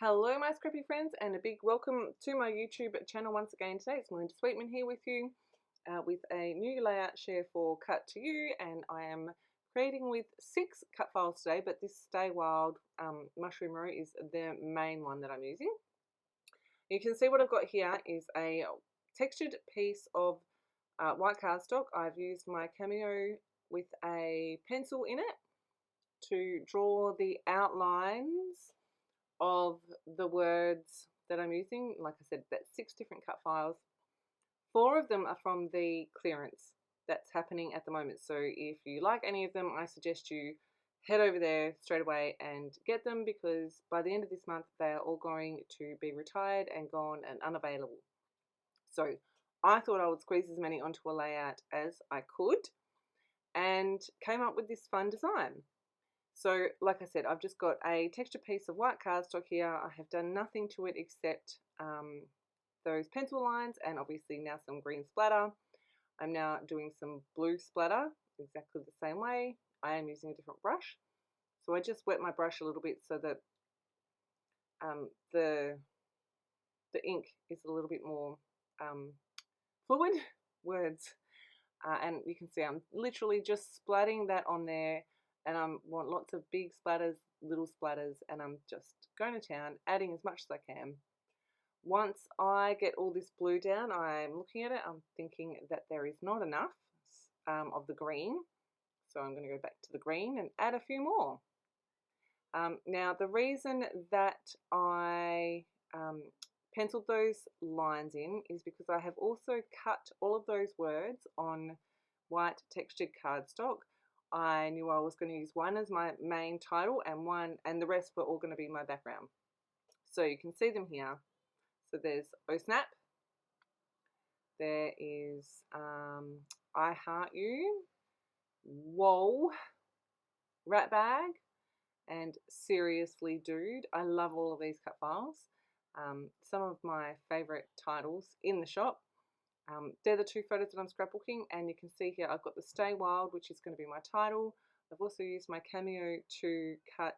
Hello my scrappy friends, and a big welcome to my YouTube channel once again. Today it's Melinda Sweetman here with you with a new layout share for Cut to You, and I am creating with 6 cut files today, but this Stay Wild Mushroom Row is the main one that I'm using. You can see what I've got here is a textured piece of white cardstock. I've used my Cameo with a pencil in it to draw the outlines of the words that I'm using. Like I said, that's 6 different cut files. 4 of them are from the clearance that's happening at the moment. So if you like any of them, I suggest you head over there straight away and get them, because by the end of this month they are all going to be retired and gone and unavailable. So I thought I would squeeze as many onto a layout as I could and came up with this fun design. So like I said, I've just got a texture piece of white cardstock here. I have done nothing to it except those pencil lines and obviously now some green splatter. I'm now doing some blue splatter exactly the same way. I am using a different brush. So I just wet my brush a little bit so that the ink is a little bit more fluid. Words. And you can see I'm literally just splatting that on there. And I want lots of big splatters, little splatters, and I'm just going to town, adding as much as I can. Once I get all this blue down, I'm looking at it, I'm thinking that there is not enough of the green. So I'm going to go back to the green and add a few more. Now the reason that I penciled those lines in is because I have also cut all of those words on white textured cardstock. I knew I was going to use one as my main title and the rest were all going to be my background. So you can see them here. So there's Oh Snap, there is I Heart You, Whoa, Rat Bag, and Seriously Dude. I love all of these cut files. Some of my favourite titles in the shop. They're the 2 photos that I'm scrapbooking, and you can see here I've got the Stay Wild, which is going to be my title. I've also used my Cameo to cut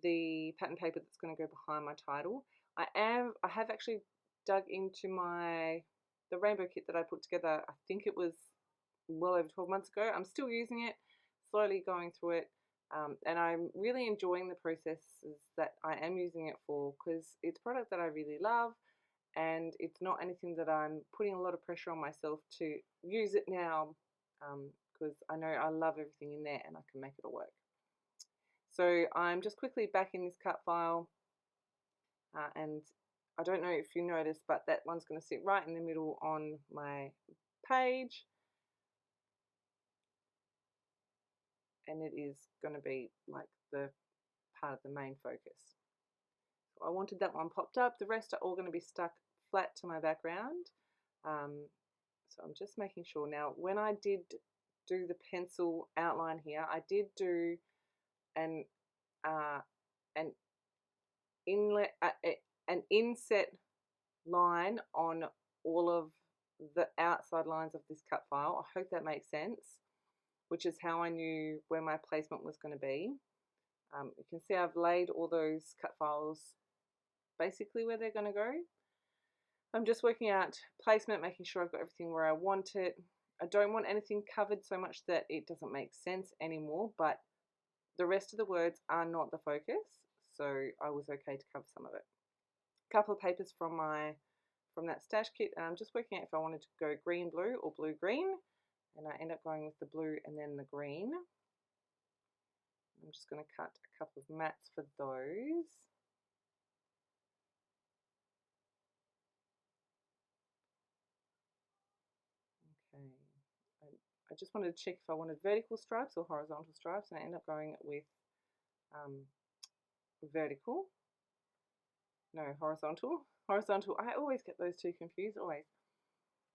the pattern paper that's going to go behind my title. I have actually dug into the rainbow kit that I put together. I think it was well over 12 months ago. I'm still using it, slowly going through it, and I'm really enjoying the processes that I am using it for, because it's a product that I really love. And it's not anything that I'm putting a lot of pressure on myself to use it now, because I know I love everything in there and I can make it all work. So I'm just quickly back in this cut file, and I don't know if you noticed, but that one's going to sit right in the middle on my page, and it is going to be like the part of the main focus. So I wanted that one popped up. The rest are all going to be stuck flat to my background. So I'm just making sure. Now, when I did do the pencil outline here, I did do an inlet, an inset line on all of the outside lines of this cut file. I hope that makes sense, which is how I knew where my placement was going to be. You can see I've laid all those cut files basically where they're going to go. I'm just working out placement, making sure I've got everything where I want it. I don't want anything covered so much that it doesn't make sense anymore, but the rest of the words are not the focus, so I was okay to cover some of it. A couple of papers from that stash kit, and I'm just working out if I wanted to go green blue or blue green, and I end up going with the blue and then the green. I'm just going to cut a couple of mats for those. Okay, I just wanted to check if I wanted vertical stripes or horizontal stripes, and I end up going with vertical. No, horizontal. Horizontal. I always get those two confused, always.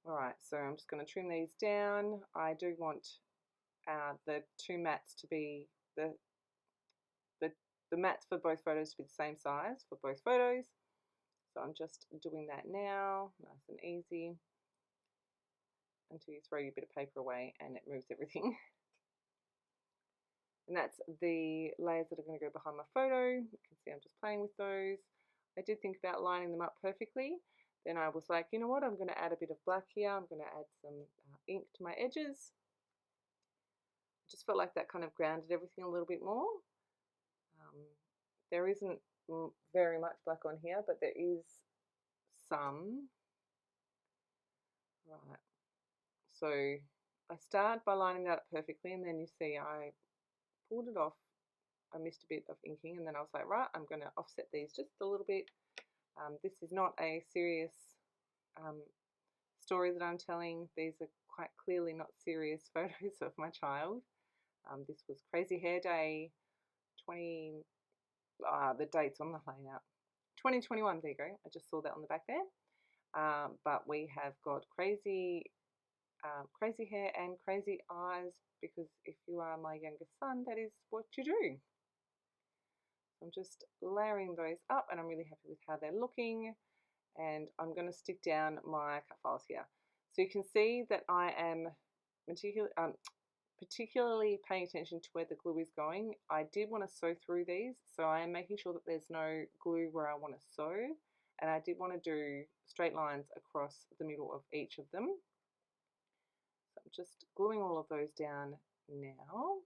Alright, so I'm just going to trim these down. I do want the 2 mats to be the mats for both photos to be the same size for both photos. So I'm just doing that now, nice and easy, until you throw your bit of paper away and it moves everything. And that's the layers that are going to go behind my photo. You can see I'm just playing with those. I did think about lining them up perfectly. Then I was like, you know what, I'm going to add a bit of black here. I'm going to add some ink to my edges. I just felt like that kind of grounded everything a little bit more. There isn't very much black on here, but there is some. Right. So I start by lining that up perfectly, and then you see I pulled it off. I missed a bit of inking, and then I was like, right, I'm going to offset these just a little bit. This is not a serious story that I'm telling. These are quite clearly not serious photos of my child. This was Crazy Hair Day 20, the date's on the layout. 2021, there you go. I just saw that on the back there. But we have got crazy hair and crazy eyes, because if you are my youngest son, that is what you do. I'm just layering those up, and I'm really happy with how they're looking. And I'm going to stick down my cut files here. So you can see that I am particularly paying attention to where the glue is going. I did want to sew through these, so I am making sure that there's no glue where I want to sew. And I did want to do straight lines across the middle of each of them. So I'm just gluing all of those down now.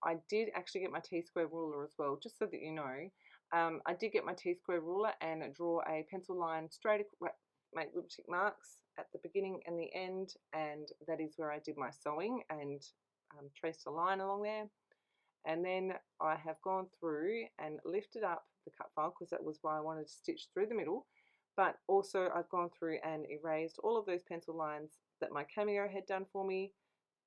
I did actually get my T-square ruler as well, just so that you know. I did get my T-square ruler and draw a pencil line straight, make little tick marks at the beginning and the end, and that is where I did my sewing and traced a line along there. And then I have gone through and lifted up the cut file, because that was why I wanted to stitch through the middle. But also I've gone through and erased all of those pencil lines that my Cameo had done for me,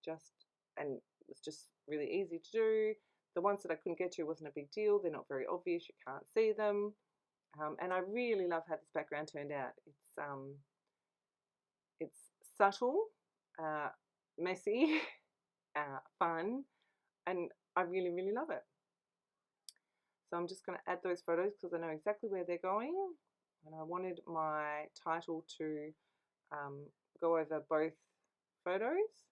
and it was just really easy to do. The ones that I couldn't get to wasn't a big deal. They're not very obvious. You can't see them. And I really love how this background turned out. It's subtle, messy, fun, and I really, really love it. So I'm just going to add those photos because I know exactly where they're going, and I wanted my title to go over both photos.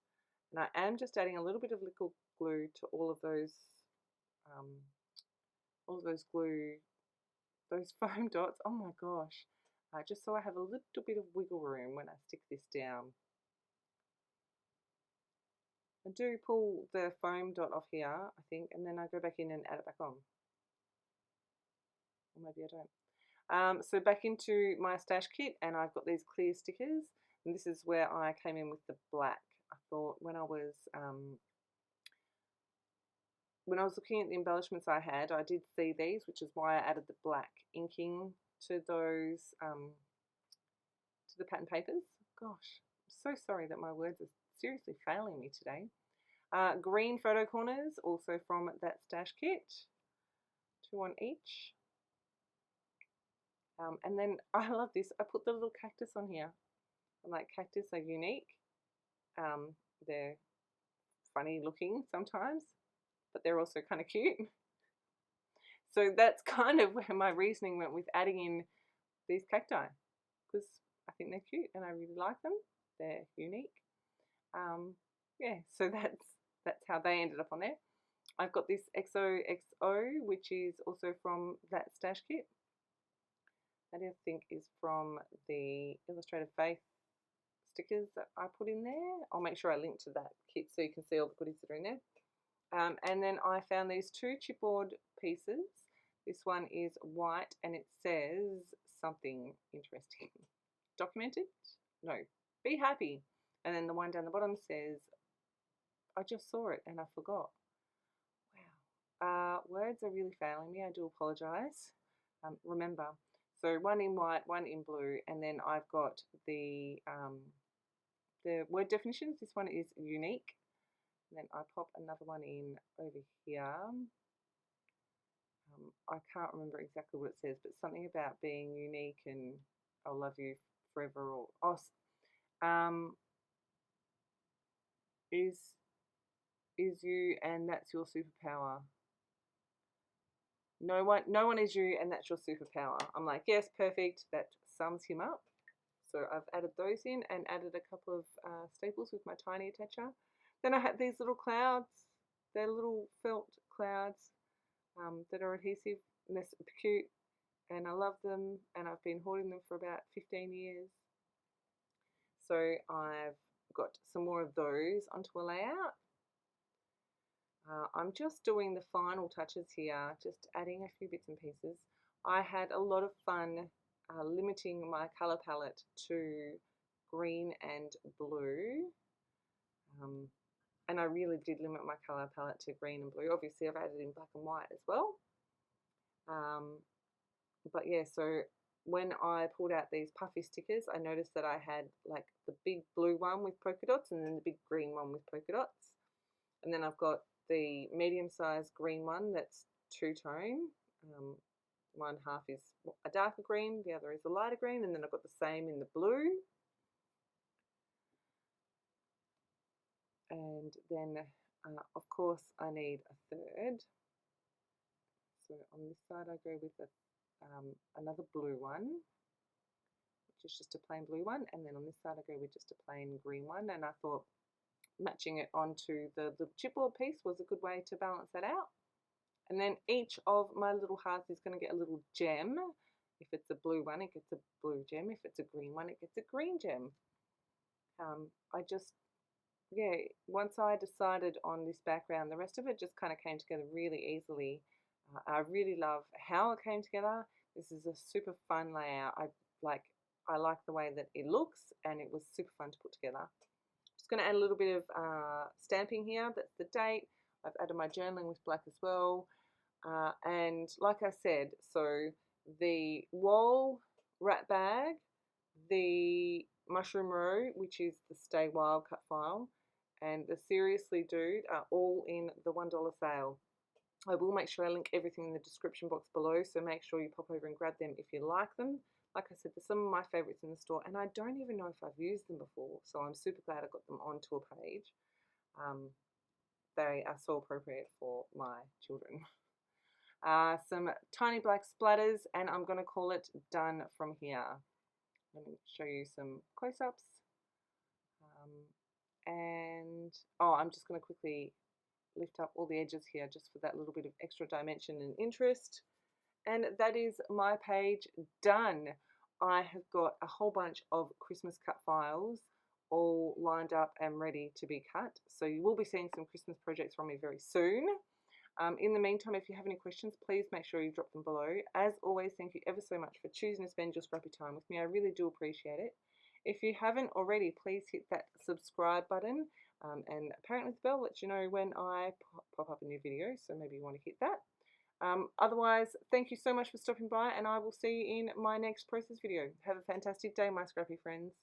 And I am just adding a little bit of liquid glue to all of those foam dots. Oh my gosh. Just so I have a little bit of wiggle room when I stick this down. I do pull the foam dot off here, I think, and then I go back in and add it back on. Or maybe I don't. So back into my stash kit, and I've got these clear stickers, and this is where I came in with the black. I thought when I was looking at the embellishments I had, I did see these, which is why I added the black inking to those, to the pattern papers. Gosh, I'm so sorry that my words are seriously failing me today. Green photo corners, also from that stash kit, 2 on each. And then I love this. I put the little cactus on here. I'm like, cactus are unique. They're funny looking sometimes, but they're also kind of cute. So that's kind of where my reasoning went with adding in these cacti, because I think they're cute and I really like them. They're unique. Yeah, so that's how they ended up on there. I've got this XOXO, which is also from that stash kit. That I think is from the Illustrated Faith stickers that I put in there. I'll make sure I link to that kit so you can see all the goodies that are in there. And then I found these 2 chipboard pieces. This one is white and it says something interesting. Documented? No. Be happy. And then the one down the bottom says, I just saw it and I forgot. Wow. Words are really failing me. I do apologise. Remember. So one in white, one in blue, and then I've got the word definitions. This one is unique. And then I pop another one in over here. I can't remember exactly what it says, but something about being unique and I'll love you forever, or is you and that's your superpower. No one is you and that's your superpower. I'm like, yes, perfect. That sums him up. So I've added those in and added a couple of staples with my tiny attacher. Then I had these little clouds. They're little felt clouds that are adhesive and they're super cute, and I love them, and I've been hoarding them for about 15 years. So I've got some more of those onto a layout. I'm just doing the final touches here, just adding a few bits and pieces. I had a lot of fun limiting my colour palette to green and blue. And I really did limit my colour palette to green and blue. Obviously, I've added in black and white as well. But yeah, so when I pulled out these puffy stickers, I noticed that I had like the big blue one with polka dots and then the big green one with polka dots. And then I've got the medium-sized green one that's two-tone. One half is a darker green, the other is a lighter green, and then I've got the same in the blue. And then, of course, I need a third. So on this side, I go with another blue one, which is just a plain blue one. And then on this side, I go with just a plain green one. And I thought matching it onto the chipboard piece was a good way to balance that out. And then each of my little hearts is going to get a little gem. If it's a blue one, it gets a blue gem. If it's a green one, it gets a green gem. Once I decided on this background, the rest of it just kind of came together really easily. I really love how it came together. This is a super fun layout. I like the way that it looks, and it was super fun to put together. Just going to add a little bit of stamping here. That's the date. I've added my journaling with black as well. And like I said, so the wall wrap bag, the mushroom row, which is the Stay Wild cut file, and the Seriously Dude are all in the $1 sale. I will make sure I link everything in the description box below, so make sure you pop over and grab them if you like them. Like I said, there's some of my favourites in the store, and I don't even know if I've used them before, so I'm super glad I got them onto a page. They are so appropriate for my children. Some tiny black splatters, and I'm going to call it done from here. Let me show you some close-ups. I'm just going to quickly lift up all the edges here just for that little bit of extra dimension and interest. And that is my page done. I have got a whole bunch of Christmas cut files all lined up and ready to be cut. So you will be seeing some Christmas projects from me very soon. In the meantime, if you have any questions, please make sure you drop them below. As always, thank you ever so much for choosing to spend your scrappy time with me. I really do appreciate it. If you haven't already, please hit that subscribe button, and apparently the bell lets you know when I pop up a new video, so maybe you want to hit that. Otherwise, thank you so much for stopping by, and I will see you in my next process video. Have a fantastic day, my scrappy friends.